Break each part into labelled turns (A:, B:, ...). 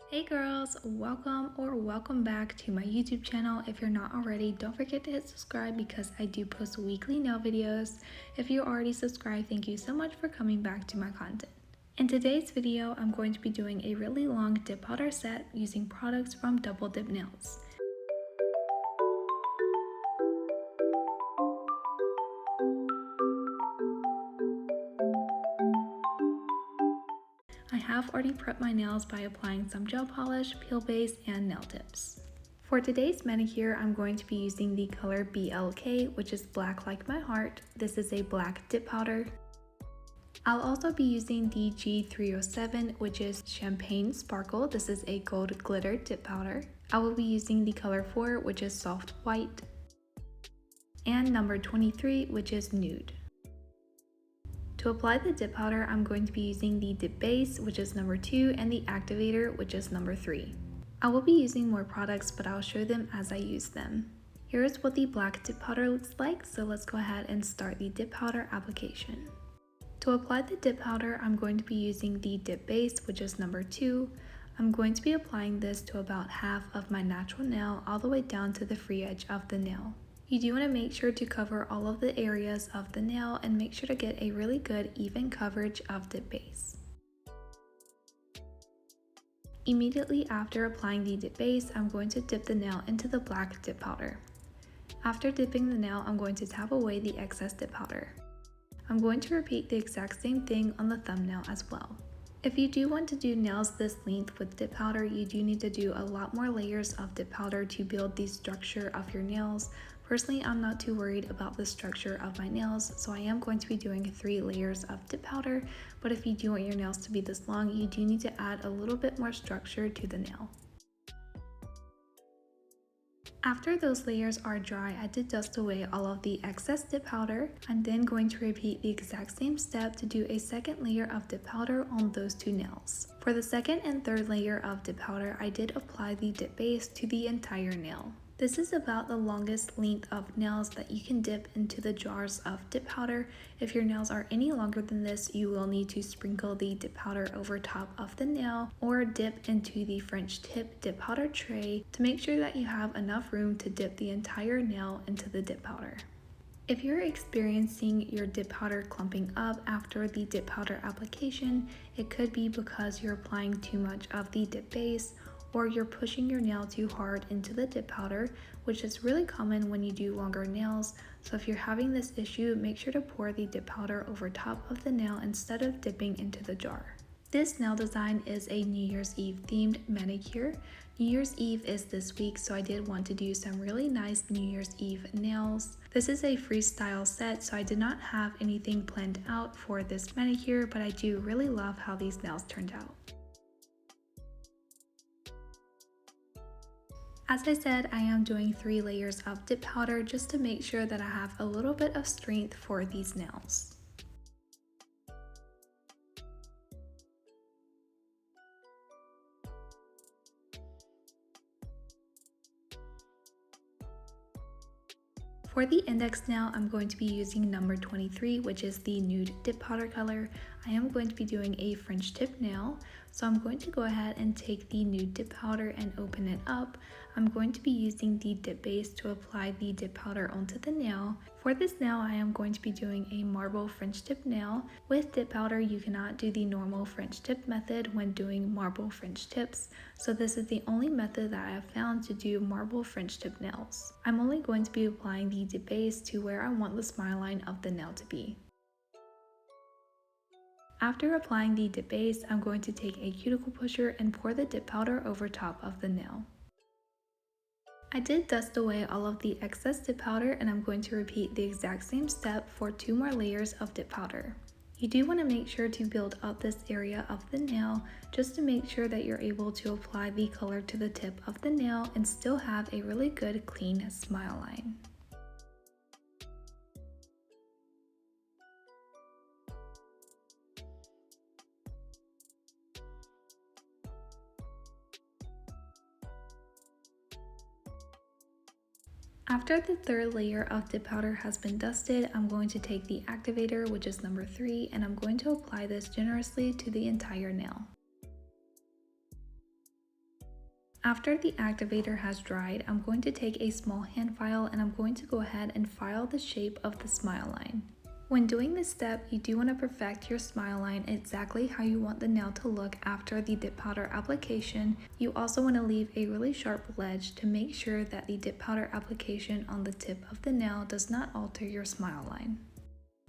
A: Hey girls, welcome back to my YouTube channel. If you're not already, don't forget to hit subscribe because I do post weekly nail videos. If you're already subscribed, thank you so much for coming back to my content. In today's video, I'm going to be doing a really long dip powder set using products from DoubleDipNails. I have already prepped my nails by applying some gel polish, peel base, and nail tips. For today's manicure, I'm going to be using the color BLK, which is black like my heart. This is a black dip powder. I'll also be using the G307, which is Champagne Sparkle. This is a gold glitter dip powder. I will be using the color 4, which is soft white, and number 23, which is nude. To apply the dip powder, I'm going to be using the dip base, which is number 2, and the activator, which is number 3. I will be using more products, but I'll show them as I use them. Here's what the black dip powder looks like, so let's go ahead and start the dip powder application. To apply the dip powder, I'm going to be using the dip base, which is number 2. I'm going to be applying this to about half of my natural nail, all the way down to the free edge of the nail. You do want to make sure to cover all of the areas of the nail and make sure to get a really good even coverage of dip base. Immediately after applying the dip base, I'm going to dip the nail into the black dip powder. After dipping the nail, I'm going to tap away the excess dip powder. I'm going to repeat the exact same thing on the thumbnail as well. If you do want to do nails this length with dip powder, you do need to do a lot more layers of dip powder to build the structure of your nails. Personally, I'm not too worried about the structure of my nails, so I am going to be doing 3 layers of dip powder, but if you do want your nails to be this long, you do need to add a little bit more structure to the nail. After those layers are dry, I did dust away all of the excess dip powder. I'm then going to repeat the exact same step to do a second layer of dip powder on those 2 nails. For the second and third layer of dip powder, I did apply the dip base to the entire nail. This is about the longest length of nails that you can dip into the jars of dip powder. If your nails are any longer than this, you will need to sprinkle the dip powder over top of the nail or dip into the French tip dip powder tray to make sure that you have enough room to dip the entire nail into the dip powder. If you're experiencing your dip powder clumping up after the dip powder application, it could be because you're applying too much of the dip base, or you're pushing your nail too hard into the dip powder, which is really common when you do longer nails. So if you're having this issue, make sure to pour the dip powder over top of the nail instead of dipping into the jar. This nail design is a New Year's Eve themed manicure. New Year's Eve is this week, so I did want to do some really nice New Year's Eve nails. This is a freestyle set, so I did not have anything planned out for this manicure, but I do really love how these nails turned out. As I said, I am doing 3 layers of dip powder just to make sure that I have a little bit of strength for these nails. For the index nail, I'm going to be using number 23, which is the nude dip powder color. I am going to be doing a French tip nail, so I'm going to go ahead and take the nude dip powder and open it up. I'm going to be using the dip base to apply the dip powder onto the nail. For this nail, I am going to be doing a marble French tip nail. With dip powder, you cannot do the normal French tip method when doing marble French tips, so this is the only method that I have found to do marble French tip nails. I'm only going to be applying the dip base to where I want the smile line of the nail to be. After applying the dip base, I'm going to take a cuticle pusher and pour the dip powder over top of the nail. I did dust away all of the excess dip powder, and I'm going to repeat the exact same step for 2 more layers of dip powder. You do want to make sure to build up this area of the nail just to make sure that you're able to apply the color to the tip of the nail and still have a really good clean smile line. After the third layer of dip powder has been dusted, I'm going to take the activator, which is number 3, and I'm going to apply this generously to the entire nail. After the activator has dried, I'm going to take a small hand file and I'm going to go ahead and file the shape of the smile line. When doing this step, you do want to perfect your smile line exactly how you want the nail to look after the dip powder application. You also want to leave a really sharp ledge to make sure that the dip powder application on the tip of the nail does not alter your smile line.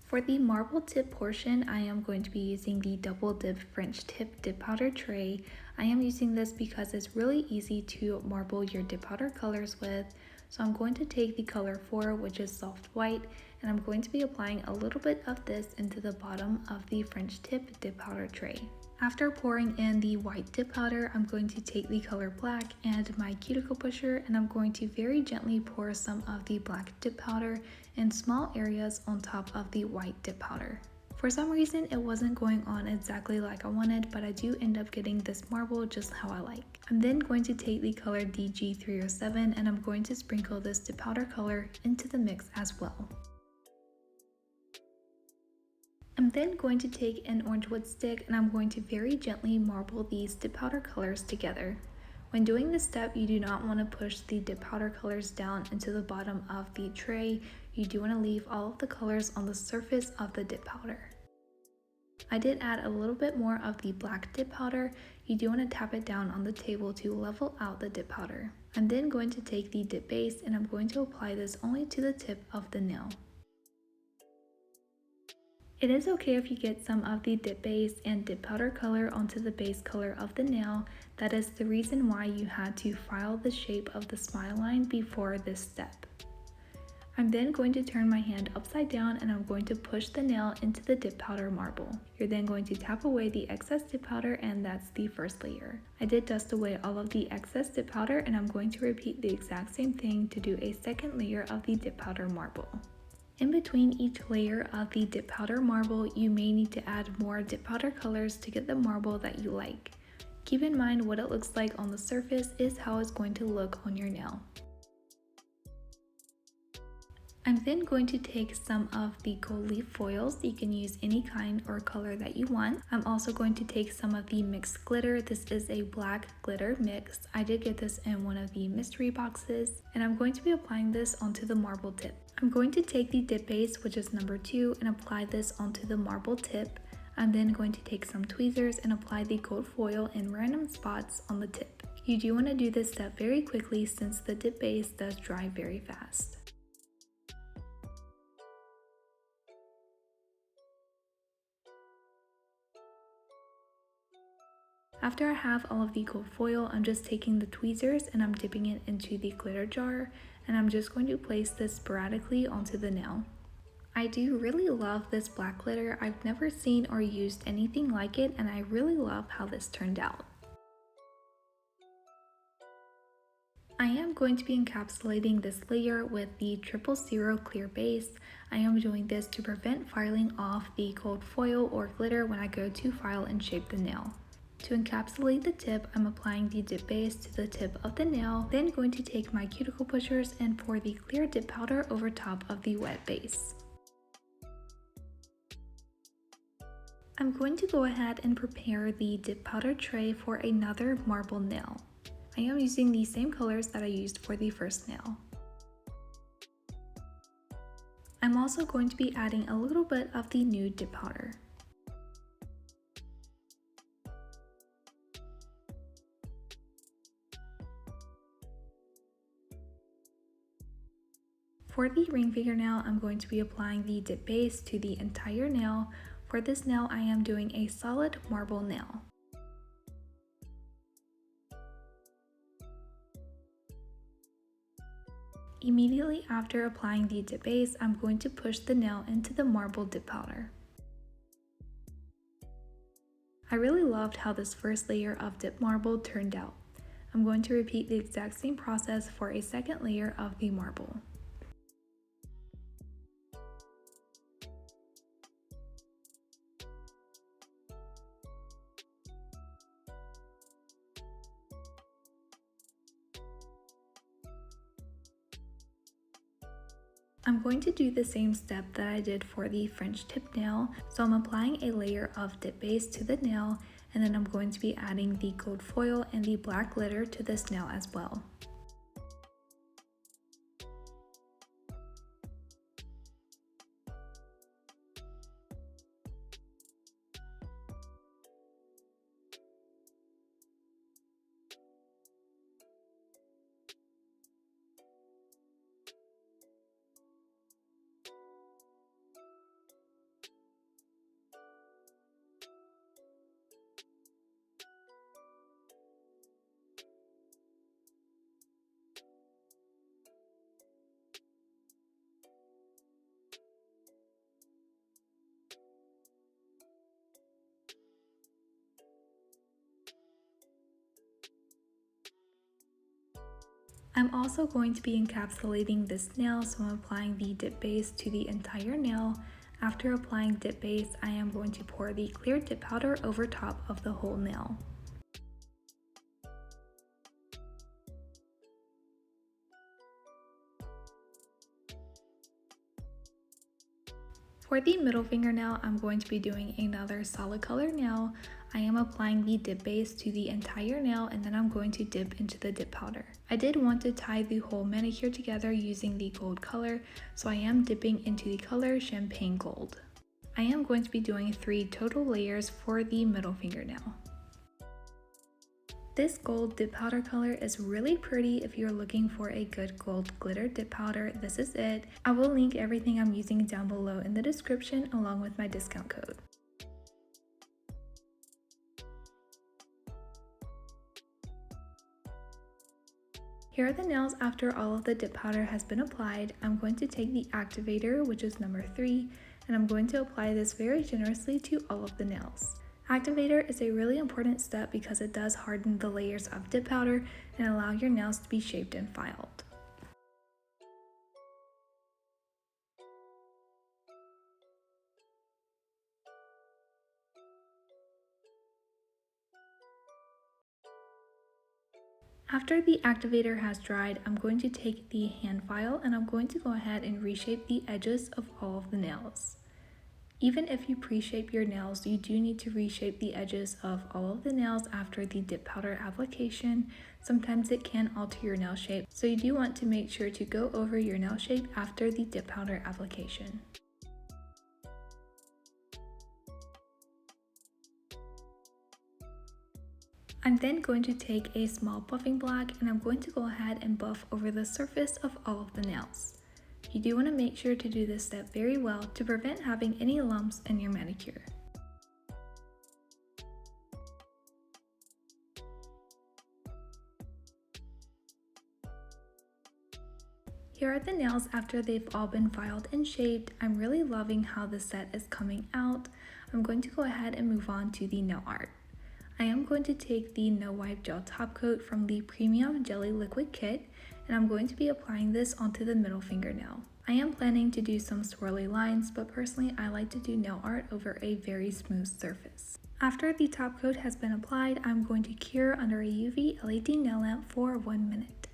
A: For the marble tip portion, I am going to be using the Double Dip French Tip Dip Powder Tray. I am using this because it's really easy to marble your dip powder colors with. So I'm going to take the color 4, which is soft white, and I'm going to be applying a little bit of this into the bottom of the French Tip Dip Powder Tray. After pouring in the white dip powder, I'm going to take the color black and my cuticle pusher, and I'm going to very gently pour some of the black dip powder in small areas on top of the white dip powder. For some reason, it wasn't going on exactly like I wanted, but I do end up getting this marble just how I like. I'm then going to take the color DG307 and I'm going to sprinkle this dip powder color into the mix as well. I'm then going to take an orange wood stick and I'm going to very gently marble these dip powder colors together. When doing this step, you do not want to push the dip powder colors down into the bottom of the tray. You do want to leave all of the colors on the surface of the dip powder. I did add a little bit more of the black dip powder. You do want to tap it down on the table to level out the dip powder. I'm then going to take the dip base and I'm going to apply this only to the tip of the nail. It is okay if you get some of the dip base and dip powder color onto the base color of the nail. That is the reason why you had to file the shape of the smile line before this step. I'm then going to turn my hand upside down and I'm going to push the nail into the dip powder marble. You're then going to tap away the excess dip powder and that's the first layer. I did dust away all of the excess dip powder and I'm going to repeat the exact same thing to do a second layer of the dip powder marble. In between each layer of the dip powder marble, you may need to add more dip powder colors to get the marble that you like. Keep in mind what it looks like on the surface is how it's going to look on your nail. I'm then going to take some of the gold leaf foils. You can use any kind or color that you want. I'm also going to take some of the mixed glitter. This is a black glitter mix. I did get this in one of the mystery boxes, and I'm going to be applying this onto the marble tip. I'm going to take the dip base, which is number 2, and apply this onto the marble tip. I'm then going to take some tweezers and apply the gold foil in random spots on the tip. You do want to do this step very quickly since the dip base does dry very fast. After I have all of the gold foil, I'm just taking the tweezers and I'm dipping it into the glitter jar, and I'm just going to place this sporadically onto the nail. I do really love this black glitter. I've never seen or used anything like it, and I really love how this turned out. I am going to be encapsulating this layer with the 000 clear base. I am doing this to prevent filing off the gold foil or glitter when I go to file and shape the nail. To encapsulate the tip, I'm applying the dip base to the tip of the nail, then going to take my cuticle pushers and pour the clear dip powder over top of the wet base. I'm going to go ahead and prepare the dip powder tray for another marble nail. I am using the same colors that I used for the first nail. I'm also going to be adding a little bit of the nude dip powder. For the ring fingernail, I'm going to be applying the dip base to the entire nail. For this nail, I am doing a solid marble nail. Immediately after applying the dip base, I'm going to push the nail into the marble dip powder. I really loved how this first layer of dip marble turned out. I'm going to repeat the exact same process for a second layer of the marble. I'm going to do the same step that I did for the French tip nail, so I'm applying a layer of dip base to the nail, and then I'm going to be adding the gold foil and the black glitter to this nail as well. I'm also going to be encapsulating this nail, so I'm applying the dip base to the entire nail. After applying dip base, I am going to pour the clear dip powder over top of the whole nail. For the middle fingernail, I'm going to be doing another solid color nail. I am applying the dip base to the entire nail, and then I'm going to dip into the dip powder. I did want to tie the whole manicure together using the gold color, so I am dipping into the color Champagne Gold. I am going to be doing 3 total layers for the middle fingernail. This gold dip powder color is really pretty. If you're looking for a good gold glitter dip powder, this is it. I will link everything I'm using down below in the description along with my discount code. Here are the nails after all of the dip powder has been applied. I'm going to take the activator, which is number 3, and I'm going to apply this very generously to all of the nails. Activator is a really important step because it does harden the layers of dip powder and allow your nails to be shaped and filed. After the activator has dried, I'm going to take the hand file and I'm going to go ahead and reshape the edges of all of the nails. Even if you pre-shape your nails, you do need to reshape the edges of all of the nails after the dip powder application. Sometimes it can alter your nail shape, so you do want to make sure to go over your nail shape after the dip powder application. I'm then going to take a small buffing block and I'm going to go ahead and buff over the surface of all of the nails. You do want to make sure to do this step very well to prevent having any lumps in your manicure. Here are the nails after they've all been filed and shaped. I'm really loving how the set is coming out. I'm going to go ahead and move on to the nail art. I am going to take the No Wipe Gel Top Coat from the Premium Jelly Liquid Kit, and I'm going to be applying this onto the middle fingernail. I am planning to do some swirly lines, but personally I like to do nail art over a very smooth surface. After the top coat has been applied, I'm going to cure under a UV LED nail lamp for 1 minute.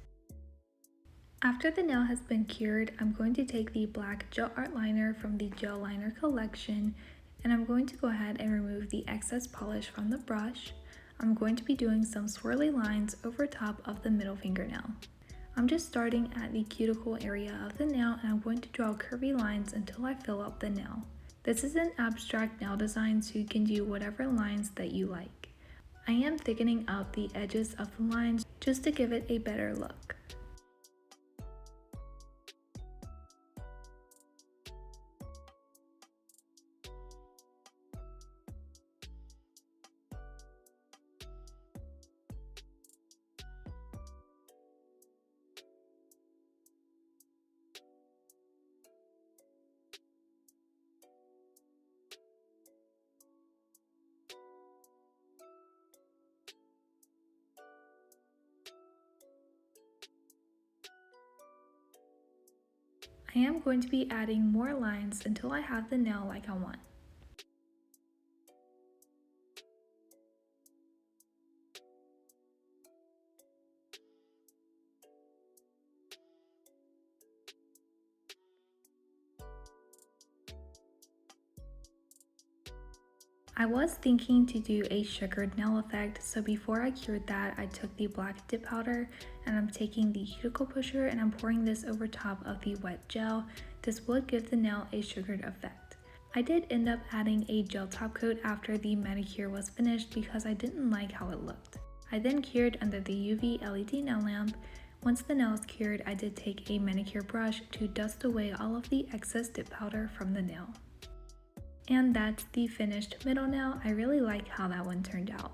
A: After the nail has been cured, I'm going to take the black gel art liner from the Gel Liner collection, and I'm going to go ahead and remove the excess polish from the brush. I'm going to be doing some swirly lines over top of the middle fingernail. I'm just starting at the cuticle area of the nail and I'm going to draw curvy lines until I fill up the nail. This is an abstract nail design, so you can do whatever lines that you like. I am thickening up the edges of the lines just to give it a better look. I am going to be adding more lines until I have the nail like I want. I was thinking to do a sugared nail effect, so before I cured that, I took the black dip powder and I'm taking the cuticle pusher and I'm pouring this over top of the wet gel. This would give the nail a sugared effect. I did end up adding a gel top coat after the manicure was finished because I didn't like how it looked. I then cured under the UV LED nail lamp. Once the nail is cured, I did take a manicure brush to dust away all of the excess dip powder from the nail. And that's the finished middle nail. I really like how that one turned out.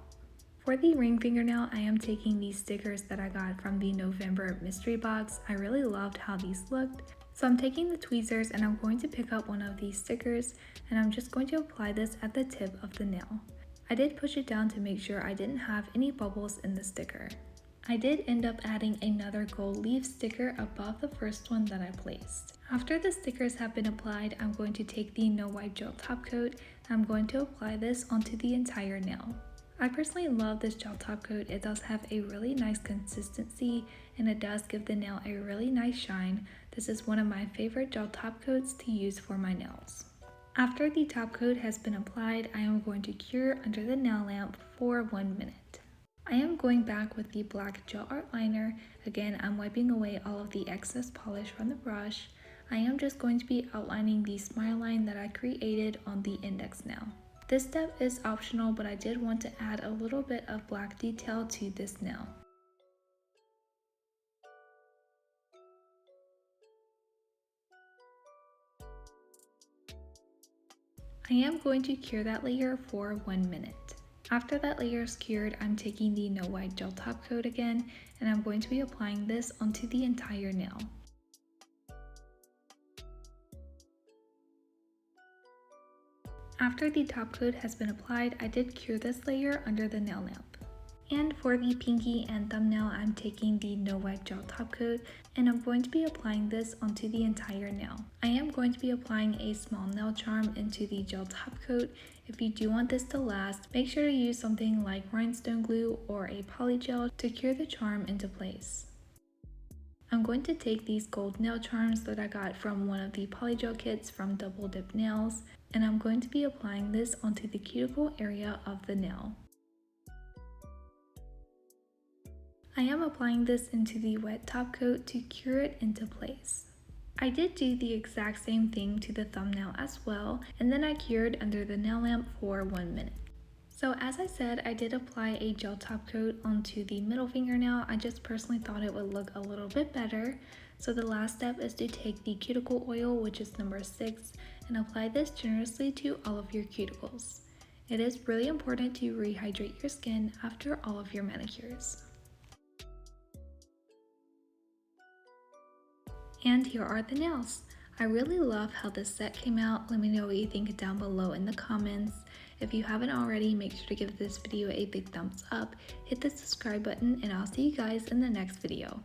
A: For the ring fingernail, I am taking these stickers that I got from the November mystery box. I really loved how these looked. So I'm taking the tweezers and I'm going to pick up one of these stickers and I'm just going to apply this at the tip of the nail. I did push it down to make sure I didn't have any bubbles in the sticker. I did end up adding another gold leaf sticker above the first one that I placed. After the stickers have been applied, I'm going to take the no wipe gel top coat and I'm going to apply this onto the entire nail. I personally love this gel top coat. It does have a really nice consistency and it does give the nail a really nice shine. This is one of my favorite gel top coats to use for my nails. After the top coat has been applied, I am going to cure under the nail lamp for 1 minute. I am going back with the black gel art liner. Again, I'm wiping away all of the excess polish from the brush. I am just going to be outlining the smile line that I created on the index nail. This step is optional, but I did want to add a little bit of black detail to this nail. I am going to cure that layer for 1 minute. After that layer is cured, I'm taking the no wipe gel top coat again and I'm going to be applying this onto the entire nail. After the top coat has been applied, I did cure this layer under the nail lamp. And for the pinky and thumbnail, I'm taking the no wipe gel top coat and I'm going to be applying this onto the entire nail. I am going to be applying a small nail charm into the gel top coat. If you do want this to last, make sure to use something like rhinestone glue or a polygel to cure the charm into place. I'm going to take these gold nail charms that I got from one of the polygel kits from DoubleDipNails and I'm going to be applying this onto the cuticle area of the nail. I am applying this into the wet top coat to cure it into place. I did do the exact same thing to the thumbnail as well, and then I cured under the nail lamp for 1 minute. So as I said, I did apply a gel top coat onto the middle fingernail. I just personally thought it would look a little bit better. So the last step is to take the cuticle oil, which is number 6, and apply this generously to all of your cuticles. It is really important to rehydrate your skin after all of your manicures. And here are the nails. I really love how this set came out. Let me know what you think down below in the comments. If you haven't already, make sure to give this video a big thumbs up, hit the subscribe button, and I'll see you guys in the next video.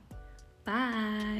A: Bye!